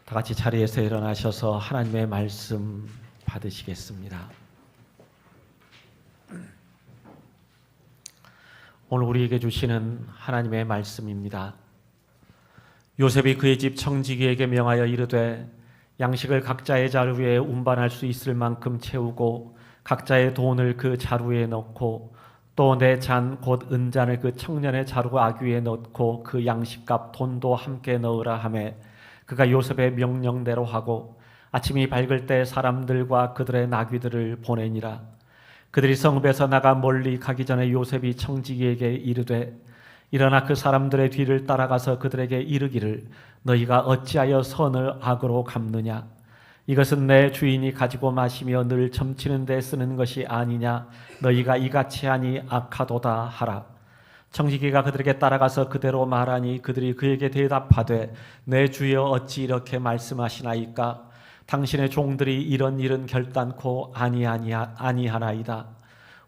다 같이 자리에서 일어나셔서 하나님의 말씀 받으시겠습니다. 오늘 우리에게 주시는 하나님의 말씀입니다. 요셉이 그의 집 청지기에게 명하여 이르되 양식을 각자의 자루에 운반할 수 있을 만큼 채우고 각자의 돈을 그 자루에 넣고 또 내 잔 곧 은잔을 그 청년의 자루 아귀에 넣고 그 양식값 돈도 함께 넣으라 하매 그가 요셉의 명령대로 하고 아침이 밝을 때 사람들과 그들의 나귀들을 보내니라. 그들이 성읍에서 나가 멀리 가기 전에 요셉이 청지기에게 이르되 일어나 그 사람들의 뒤를 따라가서 그들에게 이르기를 너희가 어찌하여 선을 악으로 갚느냐? 이것은 내 주인이 가지고 마시며 늘 점치는 데 쓰는 것이 아니냐? 너희가 이같이 하니 악하도다 하라. 청지기가 그들에게 따라가서 그대로 말하니 그들이 그에게 대답하되 내 주여 어찌 이렇게 말씀하시나이까? 당신의 종들이 이런 일은 결단코 아니하나이다.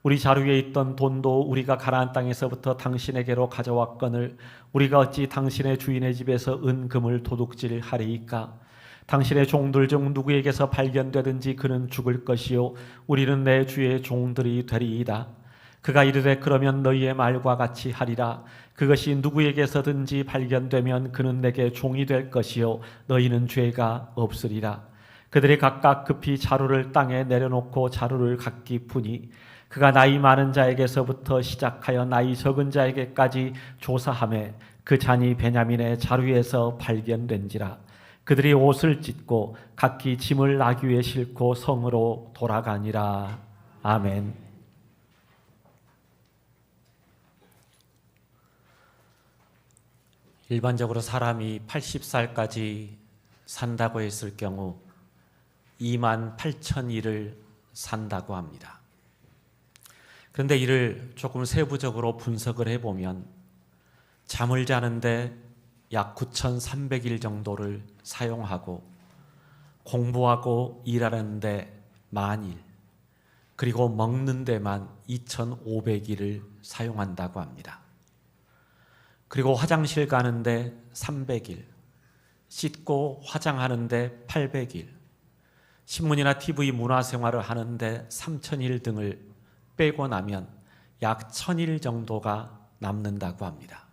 우리 자루에 있던 돈도 우리가 가나안 땅에서부터 당신에게로 가져왔거늘 우리가 어찌 당신의 주인의 집에서 은금을 도둑질하리이까? 당신의 종들 중 누구에게서 발견되든지 그는 죽을 것이요 우리는 내 주의 종들이 되리이다. 그가 이르되 그러면 너희의 말과 같이 하리라. 그것이 누구에게서든지 발견되면 그는 내게 종이 될 것이요 너희는 죄가 없으리라. 그들이 각각 급히 자루를 땅에 내려놓고 자루를 각기 푸니 그가 나이 많은 자에게서부터 시작하여 나이 적은 자에게까지 조사하매 그 잔이 베냐민의 자루에서 발견된지라. 그들이 옷을 찢고 각기 짐을 나귀에 싣고 성으로 돌아가니라. 아멘. 일반적으로 사람이 80살까지 산다고 했을 경우 28,000일을 산다고 합니다. 그런데 이를 조금 세부적으로 분석을 해보면 잠을 자는데 약 9,300일 정도를 사용하고 공부하고 일하는데 10,000일 그리고 먹는 데만 2,500일을 사용한다고 합니다. 그리고 화장실 가는데 300일, 씻고 화장하는데 800일, 신문이나 TV 문화생활을 하는데 3,000일 등을 빼고 나면 약 1,000일 정도가 남는다고 합니다.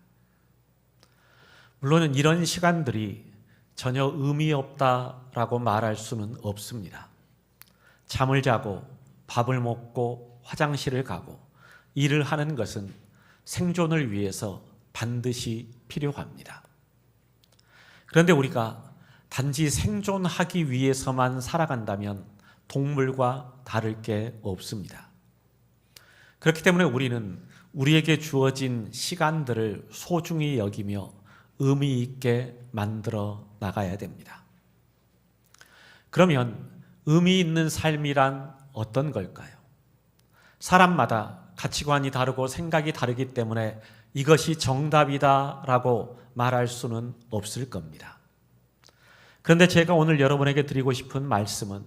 물론 이런 시간들이 전혀 의미 없다라고 말할 수는 없습니다. 잠을 자고 밥을 먹고 화장실을 가고 일을 하는 것은 생존을 위해서 반드시 필요합니다. 그런데 우리가 단지 생존하기 위해서만 살아간다면 동물과 다를 게 없습니다. 그렇기 때문에 우리는 우리에게 주어진 시간들을 소중히 여기며 의미 있게 만들어 나가야 됩니다. 그러면 의미 있는 삶이란 어떤 걸까요? 사람마다 가치관이 다르고 생각이 다르기 때문에 이것이 정답이다라고 말할 수는 없을 겁니다. 그런데 제가 오늘 여러분에게 드리고 싶은 말씀은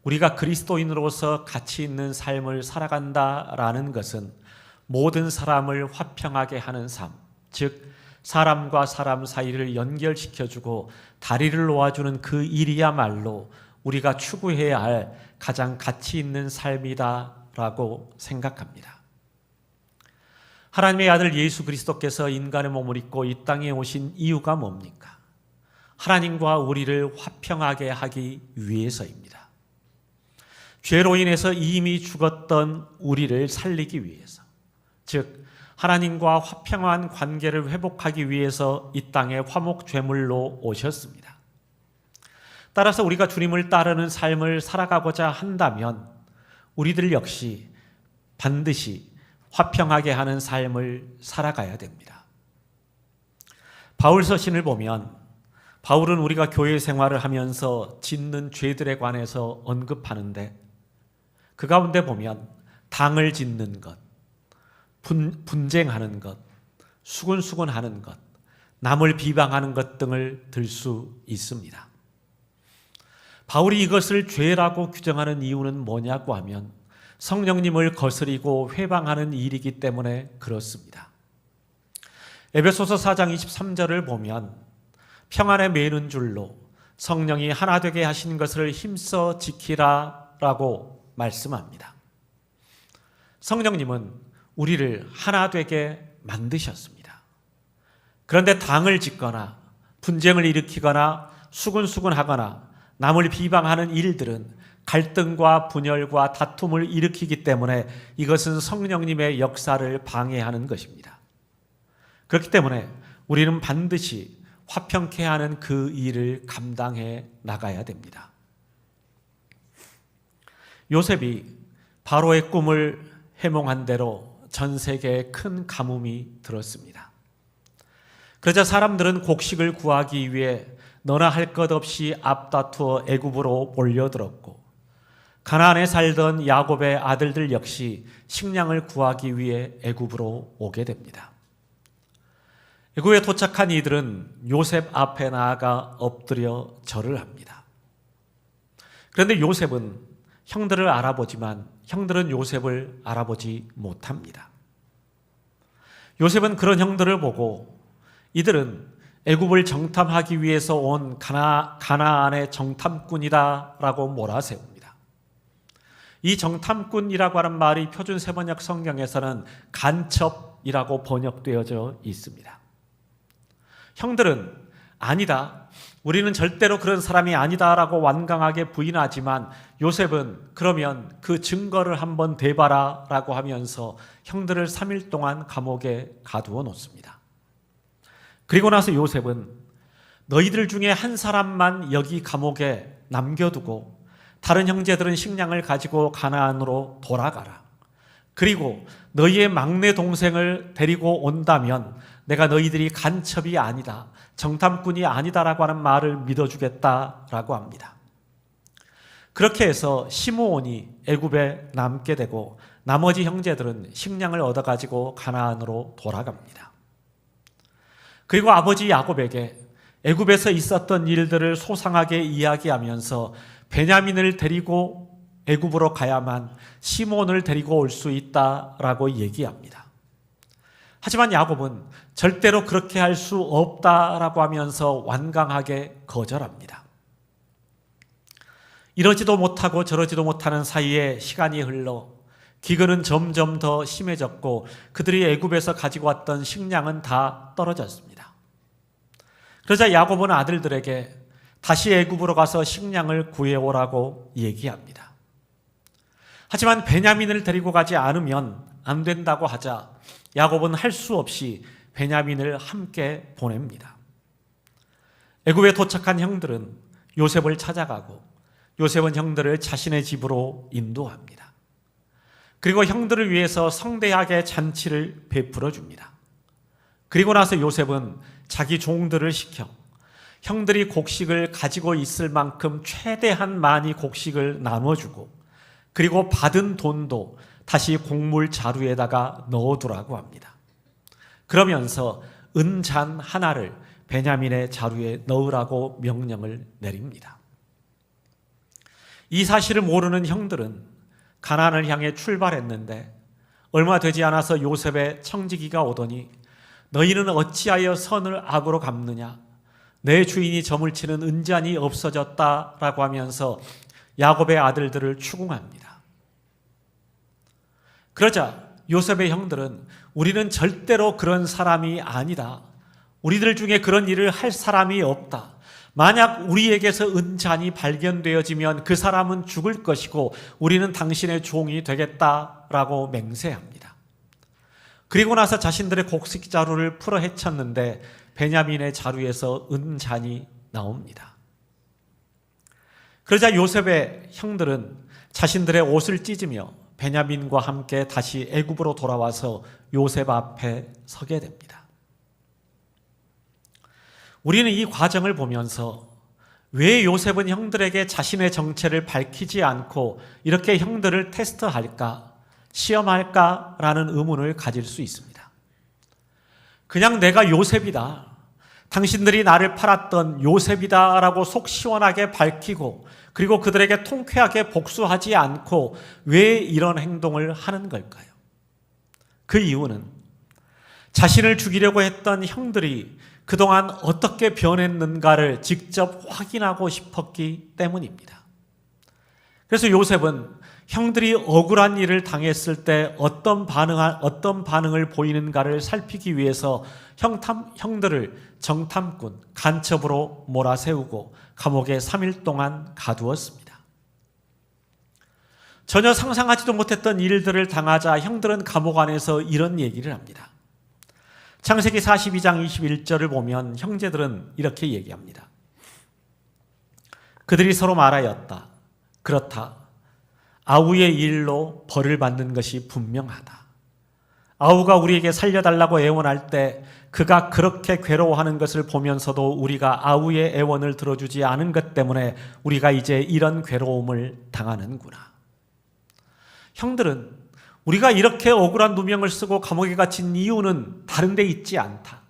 우리가 그리스도인으로서 가치 있는 삶을 살아간다라는 것은 모든 사람을 화평하게 하는 삶, 즉 사람과 사람 사이를 연결시켜주고 다리를 놓아주는 그 일이야말로 우리가 추구해야 할 가장 가치 있는 삶이다라고 생각합니다. 하나님의 아들 예수 그리스도께서 인간의 몸을 입고 이 땅에 오신 이유가 뭡니까? 하나님과 우리를 화평하게 하기 위해서입니다. 죄로 인해서 이미 죽었던 우리를 살리기 위해서, 즉 하나님과 화평한 관계를 회복하기 위해서 이 땅에 화목제물로 오셨습니다. 따라서 우리가 주님을 따르는 삶을 살아가고자 한다면 우리들 역시 반드시 화평하게 하는 삶을 살아가야 됩니다. 바울 서신을 보면 바울은 우리가 교회 생활을 하면서 짓는 죄들에 관해서 언급하는데 그 가운데 보면 당을 짓는 것, 분쟁하는 것, 수군수군하는 것, 남을 비방하는 것 등을 들 수 있습니다. 바울이 이것을 죄라고 규정하는 이유는 뭐냐고 하면 성령님을 거스리고 회방하는 일이기 때문에 그렇습니다. 에베소서 4장 23절을 보면 평안에 매는 줄로 성령이 하나 되게 하신 것을 힘써 지키라라고 말씀합니다. 성령님은 우리를 하나 되게 만드셨습니다. 그런데 당을 짓거나 분쟁을 일으키거나 수군수군하거나 남을 비방하는 일들은 갈등과 분열과 다툼을 일으키기 때문에 이것은 성령님의 역사를 방해하는 것입니다. 그렇기 때문에 우리는 반드시 화평케 하는 그 일을 감당해 나가야 됩니다. 요셉이 바로의 꿈을 해몽한 대로 전 세계에 큰 가뭄이 들었습니다. 그러자 사람들은 곡식을 구하기 위해 너나 할 것 없이 앞다투어 애굽으로 몰려들었고, 가나안에 살던 야곱의 아들들 역시 식량을 구하기 위해 애굽으로 오게 됩니다. 애굽에 도착한 이들은 요셉 앞에 나아가 엎드려 절을 합니다. 그런데 요셉은 형들을 알아보지만 형들은 요셉을 알아보지 못합니다. 요셉은 그런 형들을 보고 이들은 애굽을 정탐하기 위해서 온 가나안의 정탐꾼이다라고 몰아세웁니다. 이 정탐꾼이라고 하는 말이 표준 세번역 성경에서는 간첩이라고 번역되어져 있습니다. 형들은 아니다, 우리는 절대로 그런 사람이 아니다라고 완강하게 부인하지만 요셉은 그러면 그 증거를 한번 대봐라 라고 하면서 형들을 3일 동안 감옥에 가두어 놓습니다. 그리고 나서 요셉은 너희들 중에 한 사람만 여기 감옥에 남겨두고 다른 형제들은 식량을 가지고 가나안으로 돌아가라. 그리고 너희의 막내 동생을 데리고 온다면 내가 너희들이 간첩이 아니다, 정탐꾼이 아니다라고 하는 말을 믿어주겠다라고 합니다. 그렇게 해서 시므온이 애굽에 남게 되고 나머지 형제들은 식량을 얻어가지고 가나안으로 돌아갑니다. 그리고 아버지 야곱에게 애굽에서 있었던 일들을 소상하게 이야기하면서 베냐민을 데리고 애굽으로 가야만 시몬을 데리고 올 수 있다라고 얘기합니다. 하지만 야곱은 절대로 그렇게 할 수 없다라고 하면서 완강하게 거절합니다. 이러지도 못하고 저러지도 못하는 사이에 시간이 흘러 기근은 점점 더 심해졌고 그들이 애굽에서 가지고 왔던 식량은 다 떨어졌습니다. 그러자 야곱은 아들들에게 다시 애굽으로 가서 식량을 구해오라고 얘기합니다. 하지만 베냐민을 데리고 가지 않으면 안 된다고 하자 야곱은 할 수 없이 베냐민을 함께 보냅니다. 애굽에 도착한 형들은 요셉을 찾아가고 요셉은 형들을 자신의 집으로 인도합니다. 그리고 형들을 위해서 성대하게 잔치를 베풀어 줍니다. 그리고 나서 요셉은 자기 종들을 시켜 형들이 곡식을 가지고 있을 만큼 최대한 많이 곡식을 나눠주고 그리고 받은 돈도 다시 곡물 자루에다가 넣어두라고 합니다. 그러면서 은잔 하나를 베냐민의 자루에 넣으라고 명령을 내립니다. 이 사실을 모르는 형들은 가나안을 향해 출발했는데 얼마 되지 않아서 요셉의 청지기가 오더니 너희는 어찌하여 선을 악으로 갚느냐, 내 주인이 점을 치는 은잔이 없어졌다라고 하면서 야곱의 아들들을 추궁합니다. 그러자 요셉의 형들은 우리는 절대로 그런 사람이 아니다, 우리들 중에 그런 일을 할 사람이 없다, 만약 우리에게서 은잔이 발견되어지면 그 사람은 죽을 것이고 우리는 당신의 종이 되겠다라고 맹세합니다. 그리고 나서 자신들의 곡식 자루를 풀어 헤쳤는데 베냐민의 자루에서 은잔이 나옵니다. 그러자 요셉의 형들은 자신들의 옷을 찢으며 베냐민과 함께 다시 애굽으로 돌아와서 요셉 앞에 서게 됩니다. 우리는 이 과정을 보면서 왜 요셉은 형들에게 자신의 정체를 밝히지 않고 이렇게 형들을 테스트할까, 시험할까라는 의문을 가질 수 있습니다. 그냥 내가 요셉이다, 당신들이 나를 팔았던 요셉이다라고 속 시원하게 밝히고 그리고 그들에게 통쾌하게 복수하지 않고 왜 이런 행동을 하는 걸까요? 그 이유는 자신을 죽이려고 했던 형들이 그동안 어떻게 변했는가를 직접 확인하고 싶었기 때문입니다. 그래서 요셉은 형들이 억울한 일을 당했을 때 어떤 반응을 보이는가를 살피기 위해서 형들을 정탐꾼, 간첩으로 몰아세우고 감옥에 3일 동안 가두었습니다. 전혀 상상하지도 못했던 일들을 당하자 형들은 감옥 안에서 이런 얘기를 합니다. 창세기 42장 21절을 보면 형제들은 이렇게 얘기합니다. 그들이 서로 말하였다. 그렇다. 아우의 일로 벌을 받는 것이 분명하다. 아우가 우리에게 살려달라고 애원할 때 그가 그렇게 괴로워하는 것을 보면서도 우리가 아우의 애원을 들어주지 않은 것 때문에 우리가 이제 이런 괴로움을 당하는구나. 형들은 우리가 이렇게 억울한 누명을 쓰고 감옥에 갇힌 이유는 다른 데 있지 않다.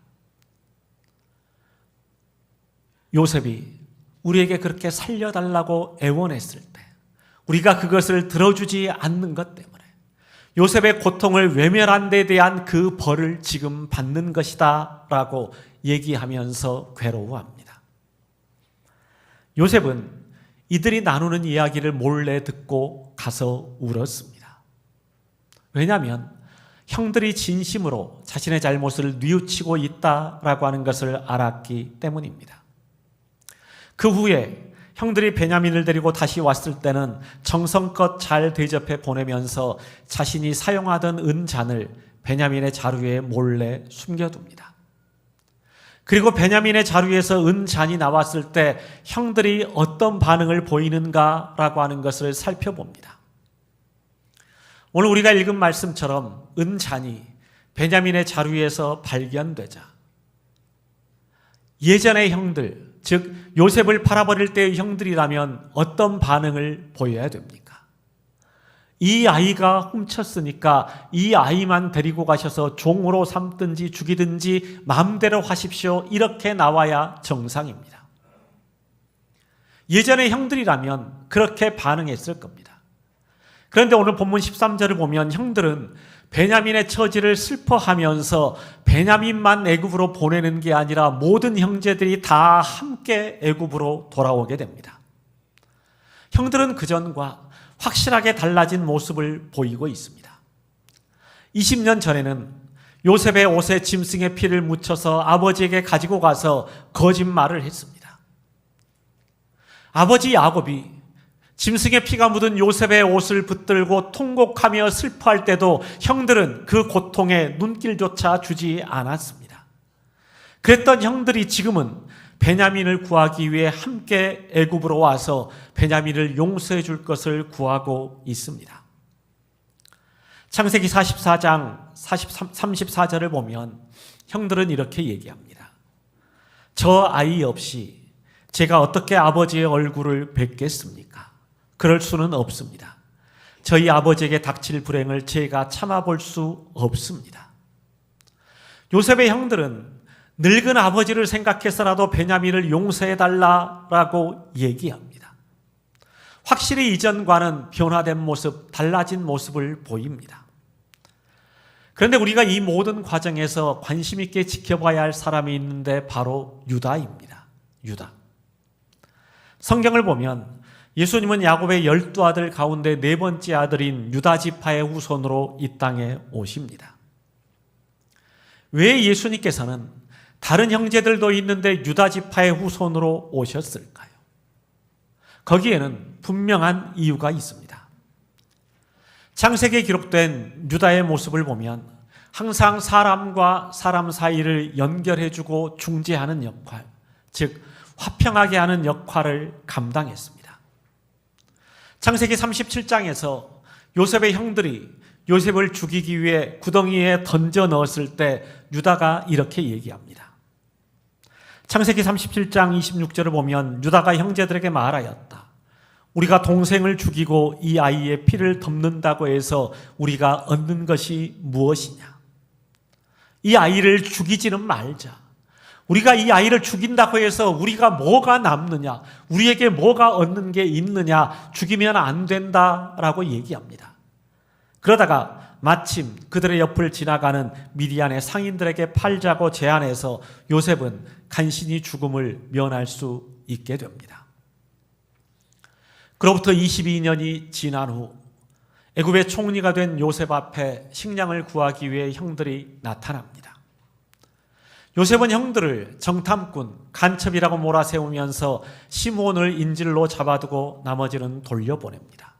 요셉이 우리에게 그렇게 살려달라고 애원했을 때 우리가 그것을 들어주지 않는 것 때문에 요셉의 고통을 외면한 데 대한 그 벌을 지금 받는 것이다 라고 얘기하면서 괴로워합니다. 요셉은 이들이 나누는 이야기를 몰래 듣고 가서 울었습니다. 왜냐하면 형들이 진심으로 자신의 잘못을 뉘우치고 있다라고 하는 것을 알았기 때문입니다. 그 후에 형들이 베냐민을 데리고 다시 왔을 때는 정성껏 잘 대접해 보내면서 자신이 사용하던 은잔을 베냐민의 자루에 몰래 숨겨둡니다. 그리고 베냐민의 자루에서 은잔이 나왔을 때 형들이 어떤 반응을 보이는가라고 하는 것을 살펴봅니다. 오늘 우리가 읽은 말씀처럼 은잔이 베냐민의 자루에서 발견되자 예전의 형들, 즉 요셉을 팔아버릴 때의 형들이라면 어떤 반응을 보여야 됩니까? 이 아이가 훔쳤으니까 이 아이만 데리고 가셔서 종으로 삼든지 죽이든지 마음대로 하십시오. 이렇게 나와야 정상입니다. 예전의 형들이라면 그렇게 반응했을 겁니다. 그런데 오늘 본문 13절을 보면 형들은 베냐민의 처지를 슬퍼하면서 베냐민만 애굽으로 보내는 게 아니라 모든 형제들이 다 함께 애굽으로 돌아오게 됩니다. 형들은 그전과 확실하게 달라진 모습을 보이고 있습니다. 20년 전에는 요셉의 옷에 짐승의 피를 묻혀서 아버지에게 가지고 가서 거짓말을 했습니다. 아버지 야곱이 짐승의 피가 묻은 요셉의 옷을 붙들고 통곡하며 슬퍼할 때도 형들은 그 고통에 눈길조차 주지 않았습니다. 그랬던 형들이 지금은 베냐민을 구하기 위해 함께 애굽으로 와서 베냐민을 용서해 줄 것을 구하고 있습니다. 창세기 44장 34절을 보면 형들은 이렇게 얘기합니다. 저 아이 없이 제가 어떻게 아버지의 얼굴을 뵙겠습니까? 그럴 수는 없습니다. 저희 아버지에게 닥칠 불행을 제가 참아볼 수 없습니다. 요셉의 형들은 늙은 아버지를 생각해서라도 베냐민을 용서해달라고 얘기합니다. 확실히 이전과는 변화된 모습, 달라진 모습을 보입니다. 그런데 우리가 이 모든 과정에서 관심 있게 지켜봐야 할 사람이 있는데 바로 유다입니다. 유다. 성경을 보면 예수님은 야곱의 12아들 가운데 4번째 아들인 유다 지파의 후손으로 이 땅에 오십니다. 왜 예수님께서는 다른 형제들도 있는데 유다 지파의 후손으로 오셨을까요? 거기에는 분명한 이유가 있습니다. 창세기에 기록된 유다의 모습을 보면 항상 사람과 사람 사이를 연결해주고 중재하는 역할, 즉 화평하게 하는 역할을 감당했습니다. 창세기 37장에서 요셉의 형들이 요셉을 죽이기 위해 구덩이에 던져 넣었을 때 유다가 이렇게 얘기합니다. 창세기 37장 26절을 보면 유다가 형제들에게 말하였다. 우리가 동생을 죽이고 이 아이의 피를 덮는다고 해서 우리가 얻는 것이 무엇이냐? 이 아이를 죽이지는 말자. 우리가 이 아이를 죽인다고 해서 우리가 뭐가 남느냐, 우리에게 뭐가 얻는 게 있느냐, 죽이면 안 된다라고 얘기합니다. 그러다가 마침 그들의 옆을 지나가는 미디안의 상인들에게 팔자고 제안해서 요셉은 간신히 죽음을 면할 수 있게 됩니다. 그로부터 22년이 지난 후 애굽의 총리가 된 요셉 앞에 식량을 구하기 위해 형들이 나타납니다. 요셉은 형들을 정탐꾼, 간첩이라고 몰아세우면서 시므온을 인질로 잡아두고 나머지는 돌려보냅니다.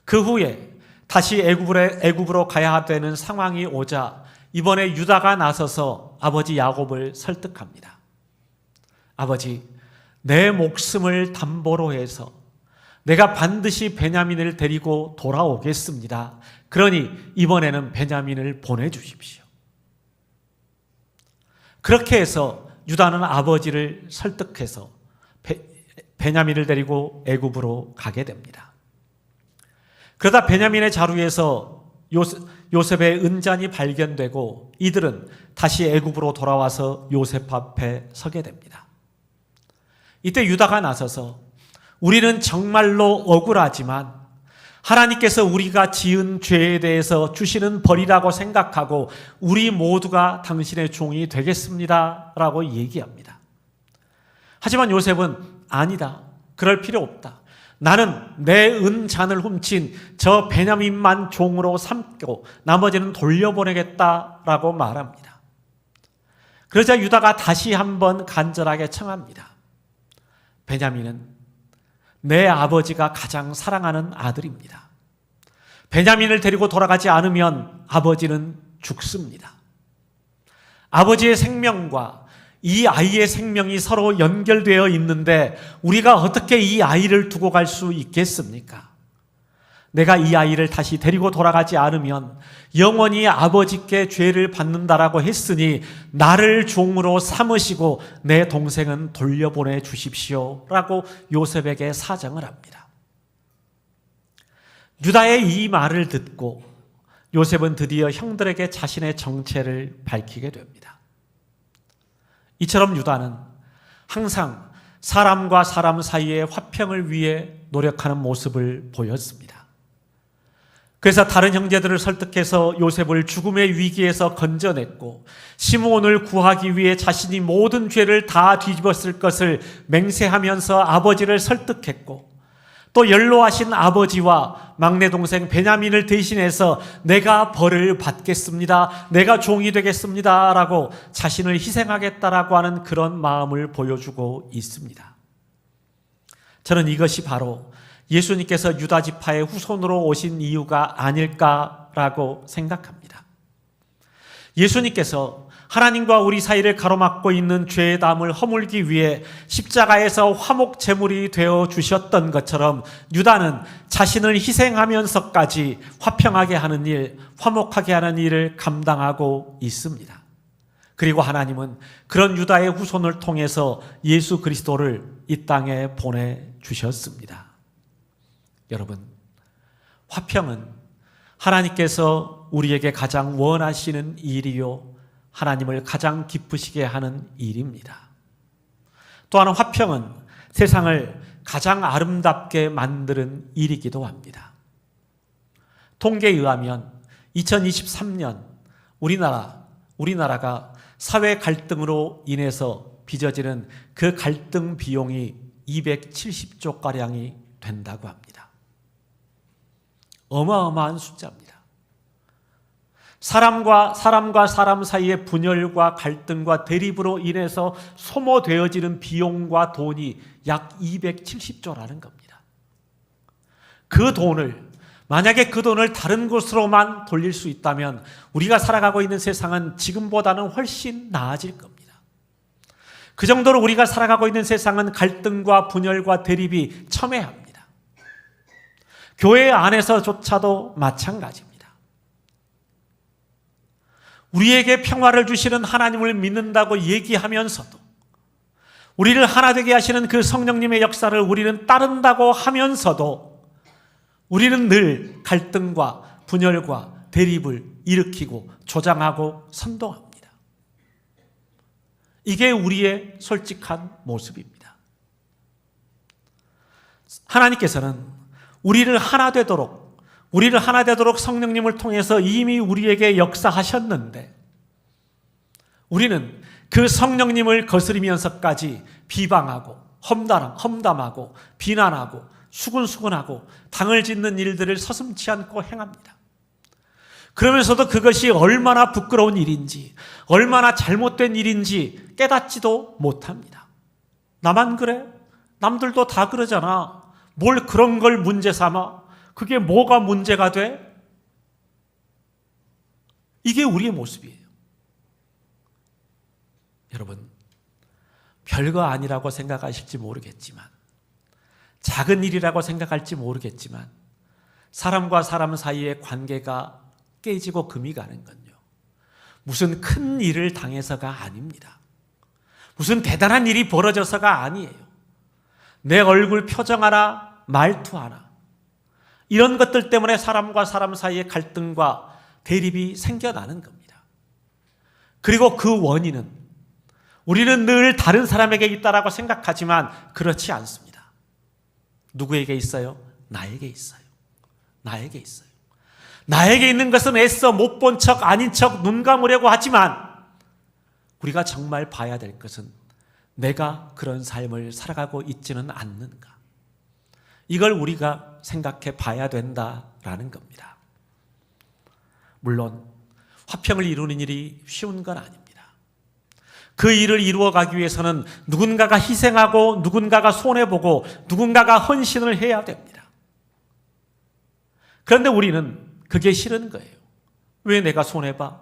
그 후에 다시 애굽으로 가야 되는 상황이 오자 이번에 유다가 나서서 아버지 야곱을 설득합니다. 아버지, 내 목숨을 담보로 해서 내가 반드시 베냐민을 데리고 돌아오겠습니다. 그러니 이번에는 베냐민을 보내주십시오. 그렇게 해서 유다는 아버지를 설득해서 베냐민을 데리고 애굽으로 가게 됩니다. 그러다 베냐민의 자루에서 요셉의 은잔이 발견되고 이들은 다시 애굽으로 돌아와서 요셉 앞에 서게 됩니다. 이때 유다가 나서서 우리는 정말로 억울하지만 하나님께서 우리가 지은 죄에 대해서 주시는 벌이라고 생각하고 우리 모두가 당신의 종이 되겠습니다 라고 얘기합니다. 하지만 요셉은 아니다, 그럴 필요 없다. 나는 내 은잔을 훔친 저 베냐민만 종으로 삼고 나머지는 돌려보내겠다라고 말합니다. 그러자 유다가 다시 한번 간절하게 청합니다. 베냐민은 내 아버지가 가장 사랑하는 아들입니다. 베냐민을 데리고 돌아가지 않으면 아버지는 죽습니다. 아버지의 생명과 이 아이의 생명이 서로 연결되어 있는데 우리가 어떻게 이 아이를 두고 갈 수 있겠습니까? 내가 이 아이를 다시 데리고 돌아가지 않으면 영원히 아버지께 죄를 받는다라고 했으니 나를 종으로 삼으시고 내 동생은 돌려보내 주십시오 라고 요셉에게 사정을 합니다. 유다의 이 말을 듣고 요셉은 드디어 형들에게 자신의 정체를 밝히게 됩니다. 이처럼 유다는 항상 사람과 사람 사이의 화평을 위해 노력하는 모습을 보였습니다. 그래서 다른 형제들을 설득해서 요셉을 죽음의 위기에서 건져냈고 시므온을 구하기 위해 자신이 모든 죄를 다 뒤집었을 것을 맹세하면서 아버지를 설득했고 또 연로하신 아버지와 막내 동생 베냐민을 대신해서 내가 벌을 받겠습니다. 내가 종이 되겠습니다. 라고 자신을 희생하겠다라고 하는 그런 마음을 보여주고 있습니다. 저는 이것이 바로 예수님께서 유다 지파의 후손으로 오신 이유가 아닐까라고 생각합니다. 예수님께서 하나님과 우리 사이를 가로막고 있는 죄의 담을 허물기 위해 십자가에서 화목 제물이 되어 주셨던 것처럼 유다는 자신을 희생하면서까지 화평하게 하는 일, 화목하게 하는 일을 감당하고 있습니다. 그리고 하나님은 그런 유다의 후손을 통해서 예수 그리스도를 이 땅에 보내주셨습니다. 여러분, 화평은 하나님께서 우리에게 가장 원하시는 일이요 하나님을 가장 기쁘시게 하는 일입니다. 또한 화평은 세상을 가장 아름답게 만드는 일이기도 합니다. 통계에 의하면 2023년 우리나라가 사회 갈등으로 인해서 빚어지는 그 갈등 비용이 270조가량이 된다고 합니다. 어마어마한 숫자입니다. 사람과 사람 사이의 분열과 갈등과 대립으로 인해서 소모되어지는 비용과 돈이 약 270조라는 겁니다. 그 돈을 만약에 그 돈을 다른 곳으로만 돌릴 수 있다면 우리가 살아가고 있는 세상은 지금보다는 훨씬 나아질 겁니다. 그 정도로 우리가 살아가고 있는 세상은 갈등과 분열과 대립이 첨예합니다. 교회 안에서조차도 마찬가지입니다. 우리에게 평화를 주시는 하나님을 믿는다고 얘기하면서도 우리를 하나 되게 하시는 그 성령님의 역사를 우리는 따른다고 하면서도 우리는 늘 갈등과 분열과 대립을 일으키고 조장하고 선동합니다. 이게 우리의 솔직한 모습입니다. 하나님께서는 우리를 하나 되도록 우리를 하나 되도록 성령님을 통해서 이미 우리에게 역사하셨는데 우리는 그 성령님을 거스리면서까지 비방하고 험담하고 비난하고 수군수군하고 당을 짓는 일들을 서슴지 않고 행합니다. 그러면서도 그것이 얼마나 부끄러운 일인지 얼마나 잘못된 일인지 깨닫지도 못합니다. 나만 그래? 남들도 다 그러잖아. 뭘 그런 걸 문제 삼아? 그게 뭐가 문제가 돼? 이게 우리의 모습이에요. 여러분, 별거 아니라고 생각하실지 모르겠지만, 작은 일이라고 생각할지 모르겠지만, 사람과 사람 사이의 관계가 깨지고 금이 가는 건요, 무슨 큰 일을 당해서가 아닙니다. 무슨 대단한 일이 벌어져서가 아니에요. 내 얼굴 표정 하나, 말투 하나, 이런 것들 때문에 사람과 사람 사이의 갈등과 대립이 생겨나는 겁니다. 그리고 그 원인은 우리는 늘 다른 사람에게 있다라고 생각하지만 그렇지 않습니다. 누구에게 있어요? 나에게 있어요. 나에게 있어요. 나에게 있는 것은 애써 못 본 척, 아닌 척, 눈 감으려고 하지만 우리가 정말 봐야 될 것은 내가 그런 삶을 살아가고 있지는 않는가. 이걸 우리가 생각해 봐야 된다라는 겁니다. 물론 화평을 이루는 일이 쉬운 건 아닙니다. 그 일을 이루어가기 위해서는 누군가가 희생하고 누군가가 손해보고 누군가가 헌신을 해야 됩니다. 그런데 우리는 그게 싫은 거예요. 왜 내가 손해봐?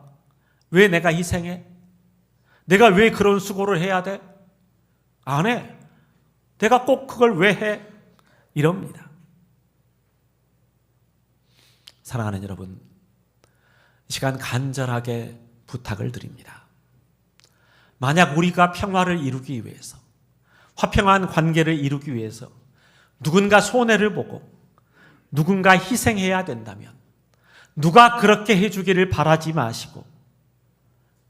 왜 내가 희생해? 내가 왜 그런 수고를 해야 돼? 안 해. 내가 꼭 그걸 왜 해? 이럽니다. 사랑하는 여러분, 이 시간 간절하게 부탁을 드립니다. 만약 우리가 평화를 이루기 위해서, 화평한 관계를 이루기 위해서 누군가 손해를 보고 누군가 희생해야 된다면 누가 그렇게 해주기를 바라지 마시고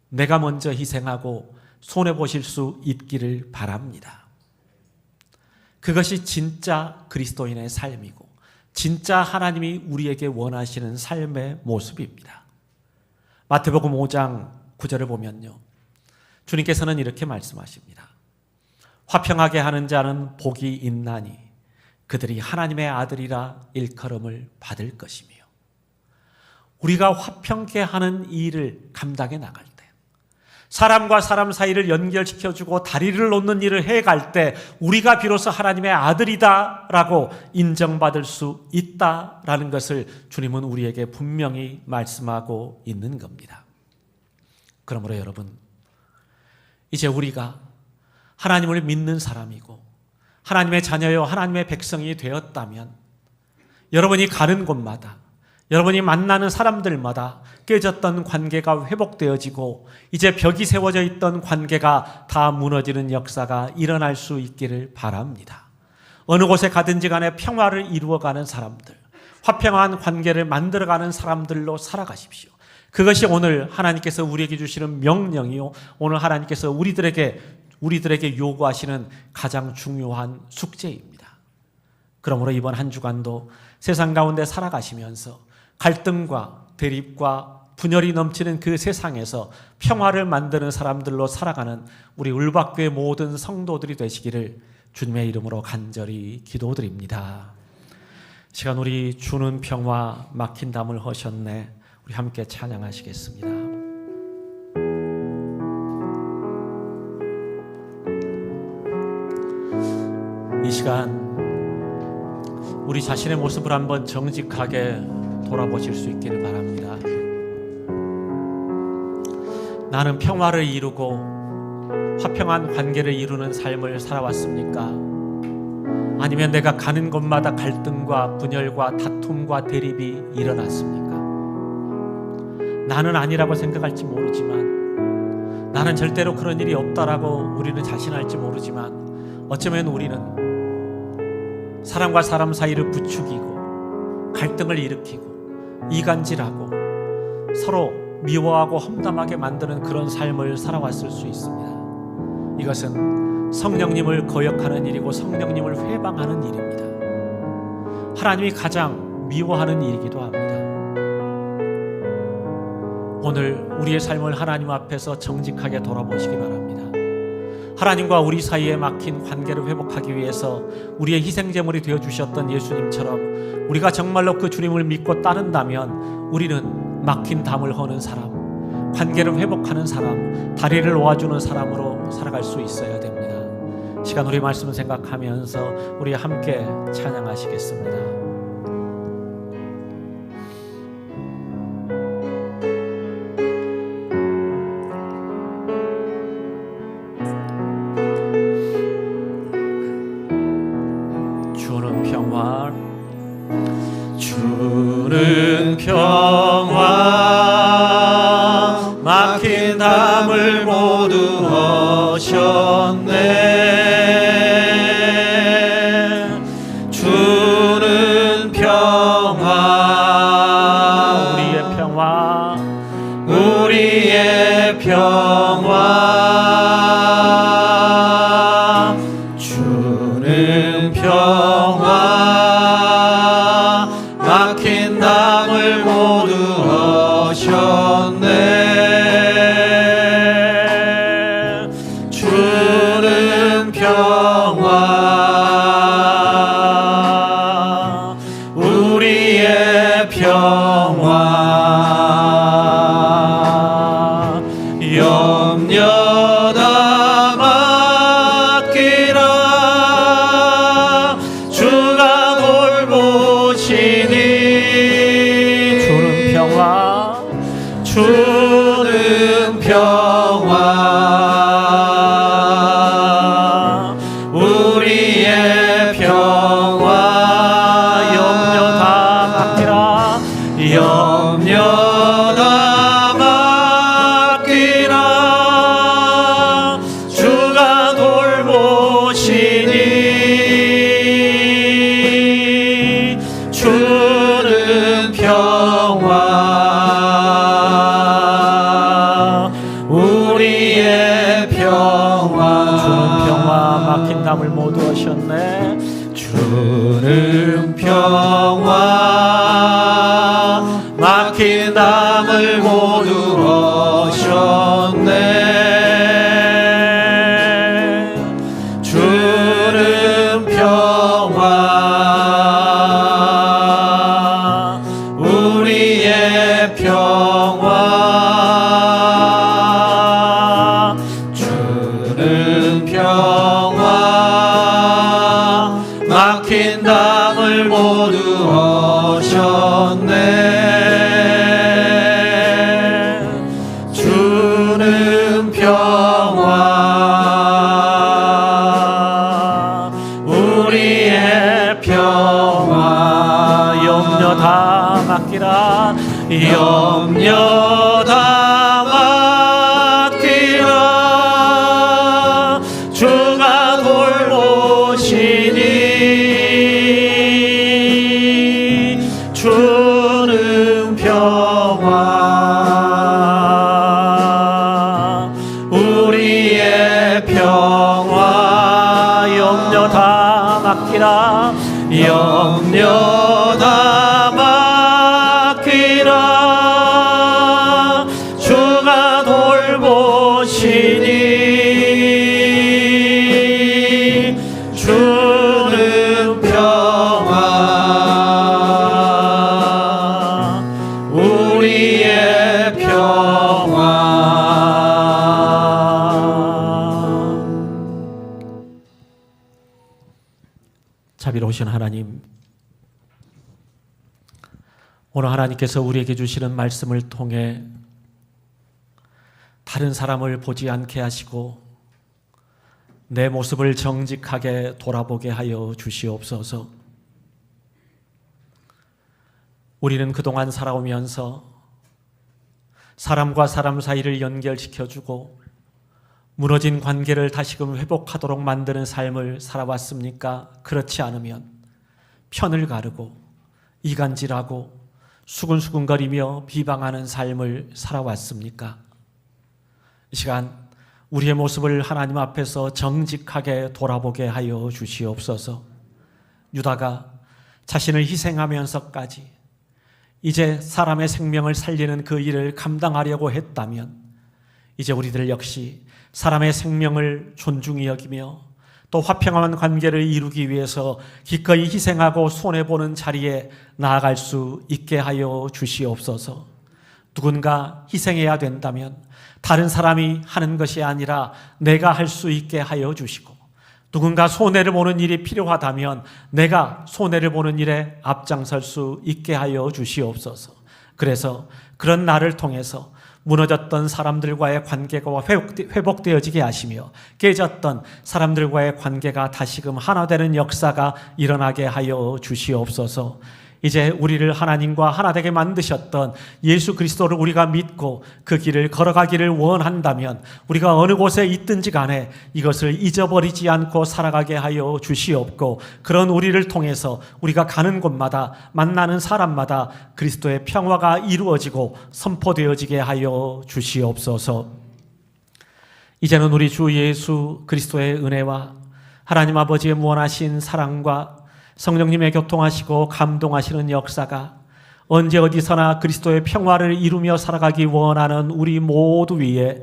내가 먼저 희생하고 손해보실 수 있기를 바랍니다. 그것이 진짜 그리스도인의 삶이고 진짜 하나님이 우리에게 원하시는 삶의 모습입니다. 마태복음 5장 9절을 보면요, 주님께서는 이렇게 말씀하십니다. 화평하게 하는 자는 복이 있나니 그들이 하나님의 아들이라 일컬음을 받을 것이며, 우리가 화평케 하는 일을 감당해 나갈 때, 사람과 사람 사이를 연결시켜주고 다리를 놓는 일을 해갈 때 우리가 비로소 하나님의 아들이다라고 인정받을 수 있다라는 것을 주님은 우리에게 분명히 말씀하고 있는 겁니다. 그러므로 여러분, 이제 우리가 하나님을 믿는 사람이고 하나님의 자녀요 하나님의 백성이 되었다면 여러분이 가는 곳마다, 여러분이 만나는 사람들마다 깨졌던 관계가 회복되어지고 이제 벽이 세워져 있던 관계가 다 무너지는 역사가 일어날 수 있기를 바랍니다. 어느 곳에 가든지 간에 평화를 이루어가는 사람들, 화평한 관계를 만들어가는 사람들로 살아가십시오. 그것이 오늘 하나님께서 우리에게 주시는 명령이요, 오늘 하나님께서 우리들에게 요구하시는 가장 중요한 숙제입니다. 그러므로 이번 한 주간도 세상 가운데 살아가시면서 갈등과 대립과 분열이 넘치는 그 세상에서 평화를 만드는 사람들로 살아가는 우리 울박교회 모든 성도들이 되시기를 주님의 이름으로 간절히 기도드립니다. 시간 우리 주는 평화 막힌 담을 허셨네, 우리 함께 찬양하시겠습니다. 이 시간 우리 자신의 모습을 한번 정직하게 돌아보실 수 있기를 바랍니다. 나는 평화를 이루고 화평한 관계를 이루는 삶을 살아왔습니까? 아니면 내가 가는 곳마다 갈등과 분열과 다툼과 대립이 일어났습니까? 나는 아니라고 생각할지 모르지만, 나는 절대로 그런 일이 없다라고 우리는 자신할지 모르지만, 어쩌면 우리는 사람과 사람 사이를 부추기고 갈등을 일으키고 이간질하고 서로 미워하고 험담하게 만드는 그런 삶을 살아왔을 수 있습니다. 이것은 성령님을 거역하는 일이고 성령님을 회방하는 일입니다. 하나님이 가장 미워하는 일이기도 합니다. 오늘 우리의 삶을 하나님 앞에서 정직하게 돌아보시기 바랍니다. 하나님과 우리 사이에 막힌 관계를 회복하기 위해서 우리의 희생제물이 되어주셨던 예수님처럼 우리가 정말로 그 주님을 믿고 따른다면 우리는 막힌 담을 허는 사람, 관계를 회복하는 사람, 다리를 놓아주는 사람으로 살아갈 수 있어야 됩니다. 시간 우리 말씀 생각하면서 우리 함께 찬양하시겠습니다. 주는 평화 막힌 담을 모두 허셨네. 주는 평화 우리의 평화 우리의 평화 주는 평화 막힌 담을 모두 허셨네. 주는 평화 우리의 평화 염려다 맡기라. 주가 돌보시니 주는 평화 우리의 평화 염려 다 맡기라. 염려 다 맡기라. 주가 돌보시니 주는 평화 우리의 평화 주는 평화 막힌 담을 모두 하셨네. 주는 평화 막힌 담을 모두 하셨네. 주는 평화 우리의 평화 주는 평화 막힌 담을 모두 하셨네. 주는 평화 우리의 평화 염려 다 맡기라. 염려 다 맡기라. 주가 돌보시니 주는 평화 우리의 평화 염려 다 맡기라. 염려 다 맡기라. 주가 돌보시니 주는 평화 우리의 평화. 자비로우신 하나님, 오늘 하나님께서 우리에게 주시는 말씀을 통해 다른 사람을 보지 않게 하시고 내 모습을 정직하게 돌아보게 하여 주시옵소서. 우리는 그동안 살아오면서 사람과 사람 사이를 연결시켜주고 무너진 관계를 다시금 회복하도록 만드는 삶을 살아왔습니까? 그렇지 않으면 편을 가르고 이간질하고 수근수근거리며 비방하는 삶을 살아왔습니까? 이 시간 우리의 모습을 하나님 앞에서 정직하게 돌아보게 하여 주시옵소서. 유다가 자신을 희생하면서까지 이제 사람의 생명을 살리는 그 일을 감당하려고 했다면 이제 우리들 역시 사람의 생명을 존중히 여기며 또 화평한 관계를 이루기 위해서 기꺼이 희생하고 손해보는 자리에 나아갈 수 있게 하여 주시옵소서. 누군가 희생해야 된다면 다른 사람이 하는 것이 아니라 내가 할 수 있게 하여 주시고, 누군가 손해를 보는 일이 필요하다면 내가 손해를 보는 일에 앞장설 수 있게 하여 주시옵소서. 그래서 그런 나를 통해서 무너졌던 사람들과의 관계가 회복되어지게 하시며 깨졌던 사람들과의 관계가 다시금 하나 되는 역사가 일어나게 하여 주시옵소서. 이제 우리를 하나님과 하나 되게 만드셨던 예수 그리스도를 우리가 믿고 그 길을 걸어가기를 원한다면 우리가 어느 곳에 있든지 간에 이것을 잊어버리지 않고 살아가게 하여 주시옵고, 그런 우리를 통해서 우리가 가는 곳마다 만나는 사람마다 그리스도의 평화가 이루어지고 선포되어지게 하여 주시옵소서. 이제는 우리 주 예수 그리스도의 은혜와 하나님 아버지의 무한하신 사랑과 성령님의 교통하시고 감동하시는 역사가 언제 어디서나 그리스도의 평화를 이루며 살아가기 원하는 우리 모두 위에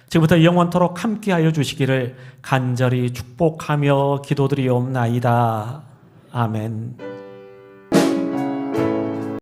지금부터 영원토록 함께하여 주시기를 간절히 축복하며 기도드리옵나이다. 아멘.